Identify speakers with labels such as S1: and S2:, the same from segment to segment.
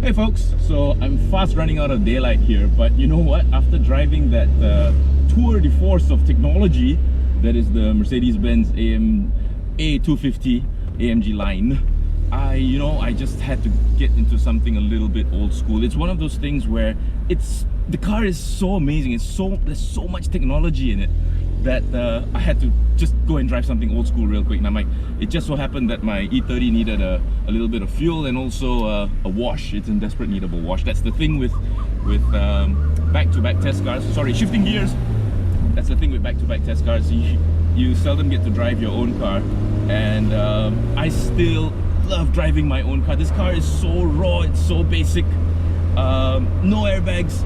S1: Hey folks, so I'm fast running out of daylight here, but you know what? After driving that tour de force of technology, that is the Mercedes-Benz A250 AMG line, I just had to get into something a little bit old school. It's one of those things where the car is so amazing. There's so much technology in it that I had to just go and drive something old school real quick. Now it just so happened that my E30 needed a little bit of fuel and also a wash. It's in desperate need of a wash. That's the thing with back-to-back test cars. Sorry, shifting gears. That's the thing with back-to-back test cars. You seldom get to drive your own car, and I still love driving my own car. This car is so raw, it's so basic. No airbags,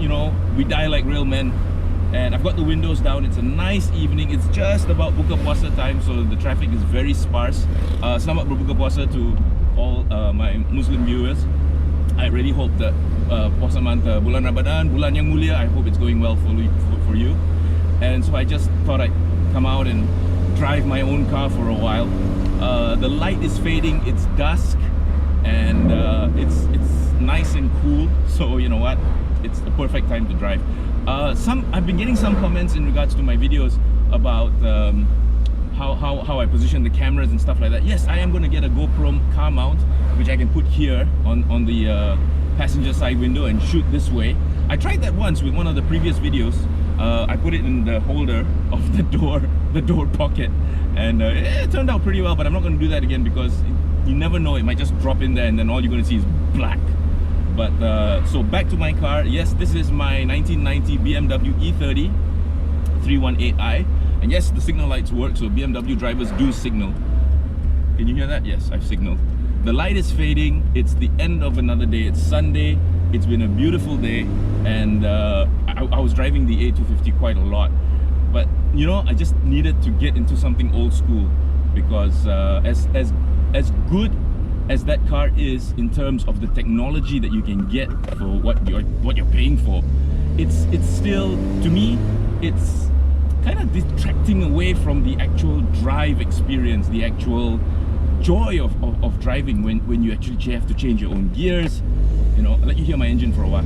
S1: we die like real men. And I've got the windows down. It's a nice evening. It's just about buka puasa time, so the traffic is very sparse. Selamat berbuka puasa to all my Muslim viewers. I really hope that puasa manta bulan Ramadan, bulan yang mulia, I hope it's going well for you. And so I just thought I'd come out and drive my own car for a while. The light is fading, it's dusk, and it's nice and cool, so you know what, it's the perfect time to drive. I've been getting some comments in regards to my videos about how I position the cameras and stuff like that. Yes, I am going to get a GoPro car mount, which I can put here on the passenger side window and shoot this way. I tried that once with one of the previous videos. I put it in the holder of the door pocket, and it turned out pretty well, but I'm not going to do that again because you never know, it might just drop in there and then all you're going to see is black. But so back to my car. Yes, this is my 1990 BMW E30 318i, and yes, the signal lights work, so BMW drivers do signal. Can you hear that? Yes, I've signaled. The light is fading. It's the end of another day. It's Sunday. It's been a beautiful day, and I was driving the A250 quite a lot, but I just needed to get into something old school because as good as that car is in terms of the technology that you can get for what you're paying for, it's still, to me, it's kind of detracting away from the actual drive experience, the actual joy of driving when you actually have to change your own gears. I'll let you hear my engine for a while.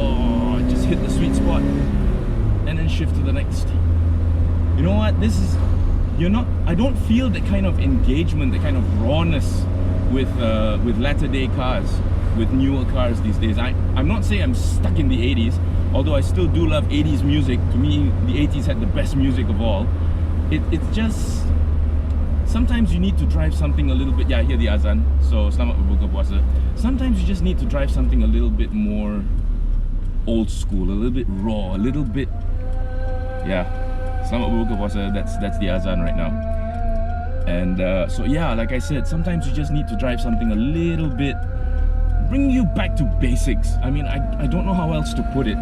S1: Oh, I just hit the sweet spot and then shift to the next. You know what, I don't feel that kind of engagement, that kind of rawness with latter day cars, with newer cars these days. I'm not saying I'm stuck in the 80s, although I still do love 80s music. To me, the 80s had the best music of all. It's just, sometimes you need to drive something a little bit, yeah, I hear the azan, so selamat berbuka puasa. Sometimes you just need to drive something a little bit more old school, a little bit raw, a little bit, yeah. Selamat berbuka puasa, that's the azan right now. And so yeah, like I said, sometimes you just need to drive something a little bit, bring you back to basics. I mean, I don't know how else to put it,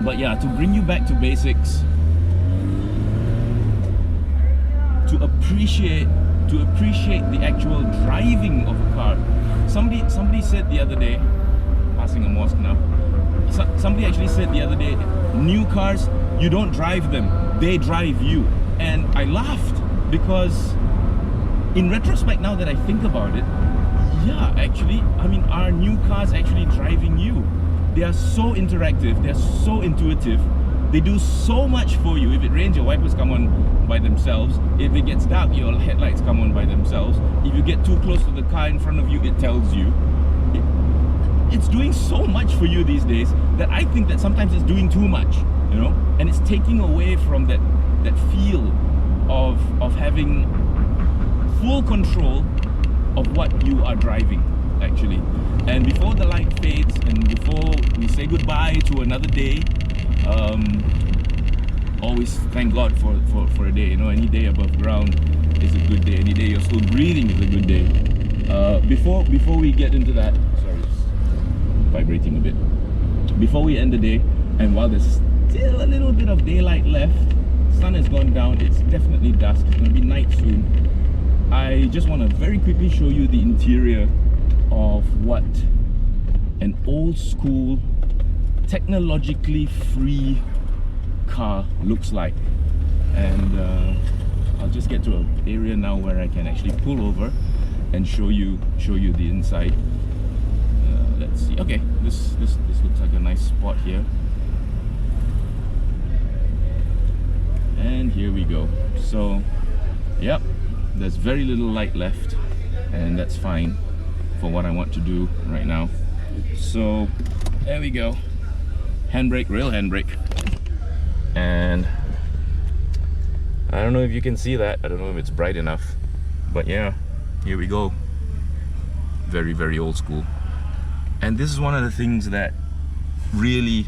S1: but yeah, to bring you back to basics, to appreciate the actual driving of a car. Somebody said the other day, passing a mosque now, somebody actually said the other day, new cars, you don't drive them, they drive you. And I laughed because in retrospect, now that I think about it, yeah, actually, I mean, are new cars actually driving you? They are so interactive, they're so intuitive, they do so much for you. If it rains, your wipers come on by themselves. If it gets dark, your headlights come on by themselves. If you get too close to the car in front of you, it tells you. It's doing so much for you these days that I think that sometimes it's doing too much, and it's taking away from that feel of having full control of what you are driving, actually. And before the light fades and before we say goodbye to another day, always thank God for a day. Any day above ground is a good day. Any day you're still breathing is a good day. Before we get into that, sorry, just vibrating a bit. Before we end the day, and while there's still a little bit of daylight left, sun has gone down, it's definitely dusk, it's going to be night soon. I just want to very quickly show you the interior of what an old school, technologically free car looks like. And I'll just get to an area now where I can actually pull over and show you the inside. Let's see. Okay, this looks like a nice spot here. And here we go. So, yep, there's very little light left, and that's fine for what I want to do right now. So, there we go. Handbrake, real handbrake. And I don't know if you can see that. I don't know if it's bright enough, but yeah, here we go. Very, very old school. And this is one of the things that really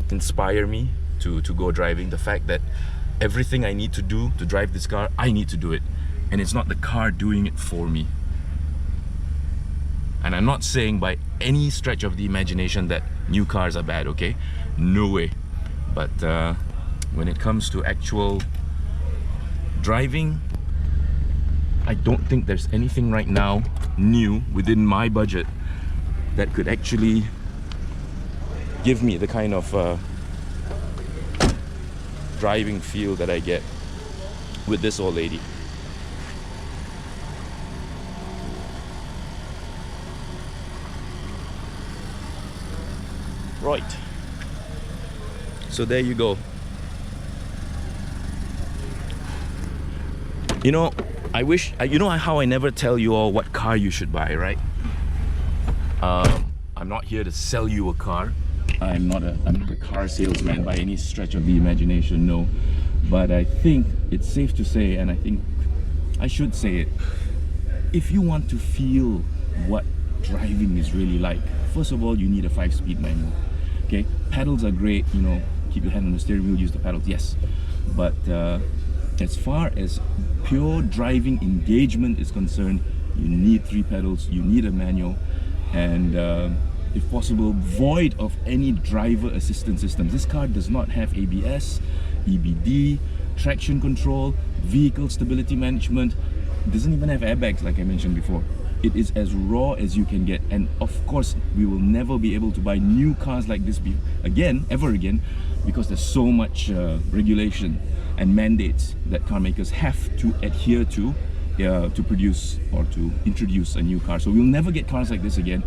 S1: inspire me to go driving. The fact that everything I need to do to drive this car, I need to do it, and it's not the car doing it for me. And I'm not saying by any stretch of the imagination that new cars are bad, okay? No way. But when it comes to actual driving, I don't think there's anything right now new within my budget that could actually give me the kind of driving feel that I get with this old lady. Right. So there you go. You know, I wish, you know how I never tell you all what car you should buy, right? I'm not here to sell you a car. I'm not a car salesman by any stretch of the imagination, no. But I think it's safe to say, and I think I should say it, if you want to feel what driving is really like, first of all, you need a 5-speed manual. Okay, pedals are great, you know, keep your hand on the steering wheel, use the pedals, yes. But as far as pure driving engagement is concerned, you need 3 pedals, you need a manual, and if possible, void of any driver assistance systems. This car does not have ABS, EBD, traction control, vehicle stability management. It doesn't even have airbags, like I mentioned before. It is as raw as you can get, and of course we will never be able to buy new cars like this ever again, because there's so much regulation and mandates that car makers have to adhere to produce or to introduce a new car. So we'll never get cars like this again.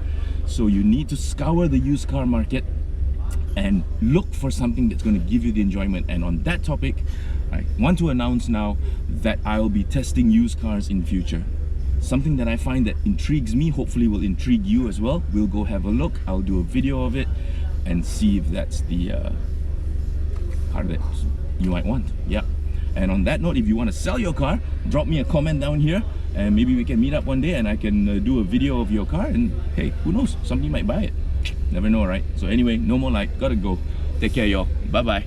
S1: So you need to scour the used car market and look for something that's going to give you the enjoyment. And on that topic, I want to announce now that I'll be testing used cars in future. Something that I find that intrigues me, hopefully will intrigue you as well. We'll go have a look. I'll do a video of it and see if that's the car that you might want. Yeah. And on that note, if you want to sell your car, drop me a comment down here, and maybe we can meet up one day and I can do a video of your car, and hey, who knows, somebody might buy it. Never know, right? So anyway, no more light, gotta go. Take care, y'all. Bye bye.